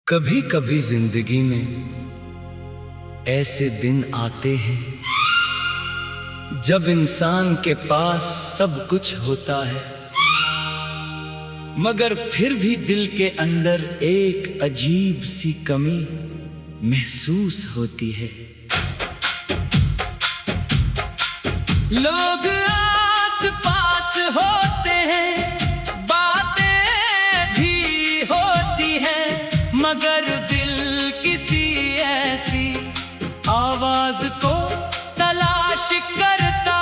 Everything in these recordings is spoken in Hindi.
कभी कभी जिंदगी में ऐसे दिन आते हैं जब इंसान के पास सब कुछ होता है, मगर फिर भी दिल के अंदर एक अजीब सी कमी महसूस होती है। लोग आस पास होते हैं, बातें भी होती हैं, मगर दिल किसी ऐसी आवाज को तलाश करता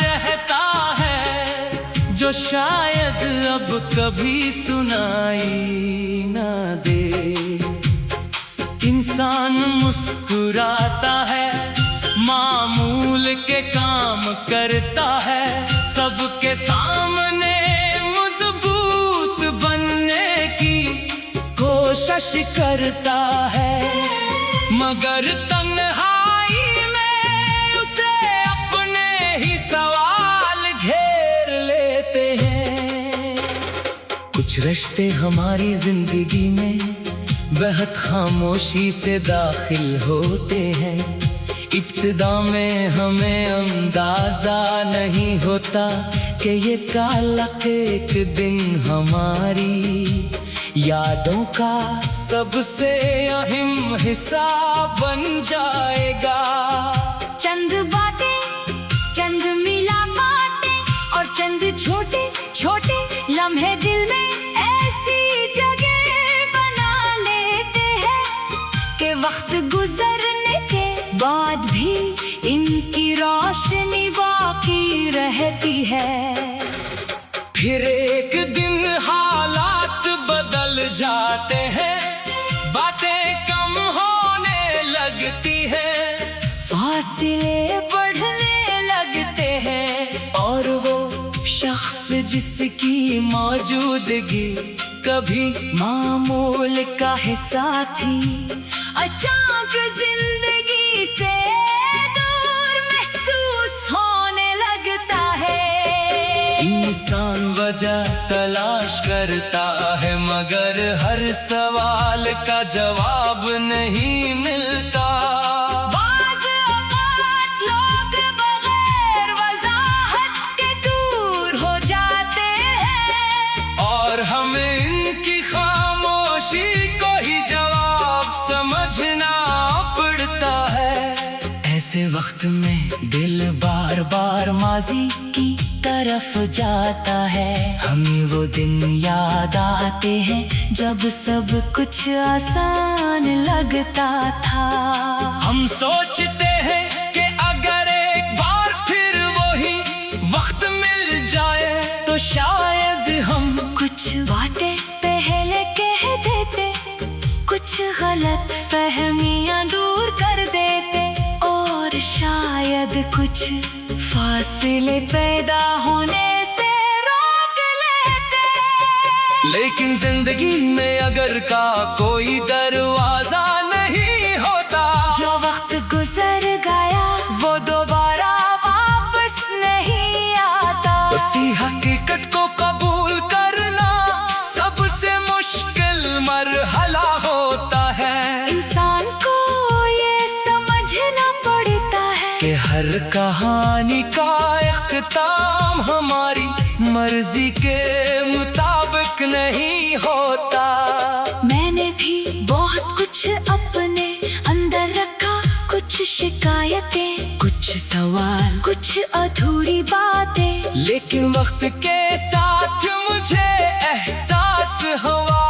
रहता है जो शायद अब कभी सुनाई ना दे। इंसान मुस्कुराता है, मामूल के काम करता है, सबके सामने मजबूत बनने की कोशिश करता है, मगर तन्हाई में उसे अपने ही सवाल घेर लेते हैं। कुछ रिश्ते हमारी जिंदगी में बेहद खामोशी से दाखिल होते हैं। इब्तिदा में हमें अंदाजा नहीं होता कि ये ताल्लुक़ एक दिन हमारी यादों का सबसे अहम हिस्सा बन जाएगा। चंद बातें, चंद मुलाकातें और चंद छोटे छोटे लम्हे दिल में ऐसी जगह बना लेते हैं कि वक्त गुजरने के बाद भी इनकी रोशनी बाकी रहती है। फिर एक दिन हालात बदल जाते हैं, बातें कम होने लगती हैं, फासले बढ़ने लगते हैं, और वो शख्स जिसकी मौजूदगी कभी मामूल का हिस्सा थी, अचानक जिंदगी से दूर महसूस होने लगता है। इंसान वजह तलाश करता है, मगर हर सवाल का जवाब नहीं मिलता। बाज़ औक़ात लोग बगैर वज़ाहत के दूर हो जाते हैं, और हमें इनकी खामोशी को ही जवाब समझना पड़ता है। ऐसे वक्त में दिल बार बार माजी की तरफ जाता है। हमें वो दिन याद आते हैं जब सब कुछ आसान लगता था। हम सोचते हैं कि अगर एक बार फिर वही वक्त मिल जाए तो शायद हम कुछ बातें पहले कह देते, कुछ गलत फहमियां दूर कर देते, और शायद कुछ फासले पैदा होने से रोक लेते। लेकिन जिंदगी में अगर का कोई दरवाजा नहीं होता, जो वक्त गुजर गया वो दोबारा वापस नहीं आता। उसी हकीकत को कबूल करना सबसे मुश्किल मरहला होता है। इंसान को ये समझना पड़ता है कि हर कहानी का इख्तिताम हमारी मर्जी के मुताबिक नहीं होता। मैंने भी बहुत कुछ अपने अंदर रखा, कुछ शिकायतें, कुछ सवाल, कुछ अधूरी बातें, लेकिन वक्त के साथ मुझे एहसास हुआ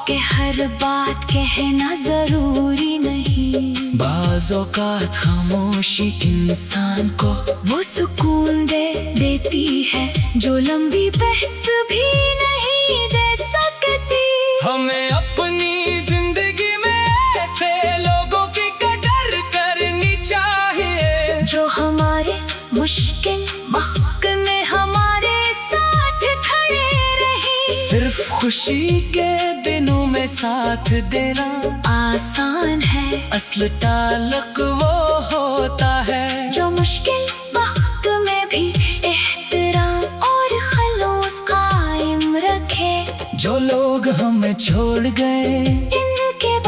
कि हर बात कहना जरूरी नहीं। बाज़ औक़ात खामोशी इंसान को वो सुकून दे देती है जो लंबी बहस भी नहीं दे सकती। हमें अपनी जिंदगी में ऐसे लोगों की कदर करनी चाहिए जो हमारे मुश्किल वक्त में हमारे साथ खड़े रहे। सिर्फ खुशी के दिनों में साथ देना आसान है, असल ताल्लुक़ वो होता है जो मुश्किल वक्त में भी एहतराम और खलूस कायम रखे। जो लोग हमें छोड़ गए इनके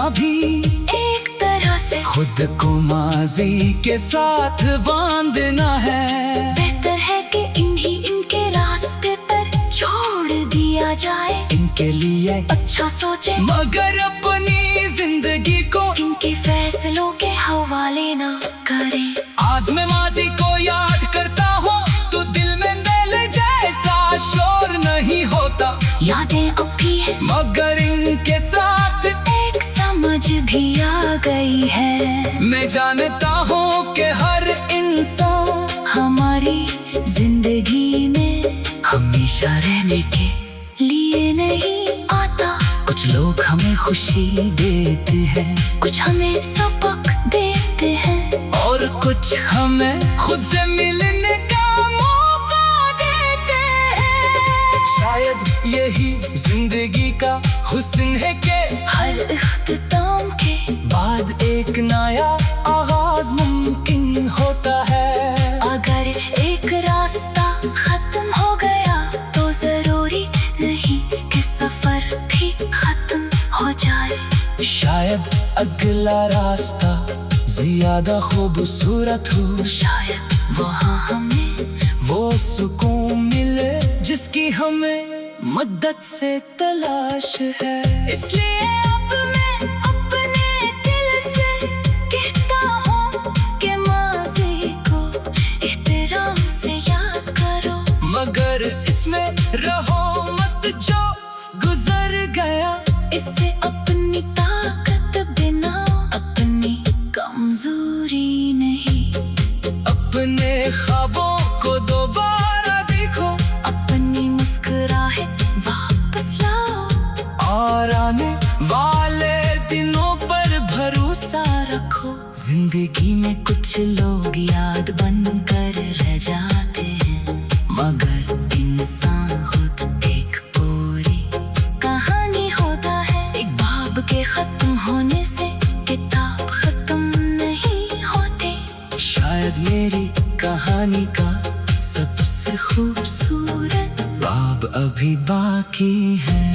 भी एक तरह से खुद को माजी के साथ बांधना है। बेहतर है कि इनके रास्ते पर छोड़ दिया जाए। इनके लिए अच्छा सोचे मगर अपनी जिंदगी को इनके फैसलों के हवाले ना करें। आज मैं माजी को याद करता हूँ तो दिल में मेले जैसा शोर नहीं होता। यादें अब भी है मगर इनके साथ एक समझ भी आ गई है। मैं जानता हूँ कि हर इंसान हमारी जिंदगी में हमेशा रहने के लिए नहीं आता। कुछ लोग हमें खुशी देते हैं, कुछ हमें सबक देते हैं और कुछ हमें खुद से मिलने का मौका देते हैं। शायद यही जिंदगी का हुस्न है कि हर इख्तिताम के बाद एक नया आगाज मुमकिन होता है। अगर एक रास्ता खत्म हो गया तो जरूरी नहीं कि सफर भी खत्म हो जाए। शायद अगला रास्ता ज्यादा खूबसूरत हो। शायद वहाँ हमें वो सुकून मिले जिसकी हमें मदद से तलाश है। इसलिए अब मैं अपने दिल से कहता हूँ कि माज़ी को एहतराम से याद करो। मगर इसमें रहो मत जो गुजर गया। इससे अपनी ताकत बनाओ, अपनी कमजोरी नहीं। अपने ख्वाबों को दोबारा देखो, अपनी मुस्कुराहट वापस लाओ और आने वाले दिनों पर भरोसा रखो। जिंदगी में कुछ लोग याद बनकर रह जाते हैं, मगर इंसान खुद एक पूरी कहानी होता है। एक बाब के खत्म होने से किताब खत्म नहीं होती। शायद मेरी कहानी का सबसे खूबसूरत बाब अभी बाकी है।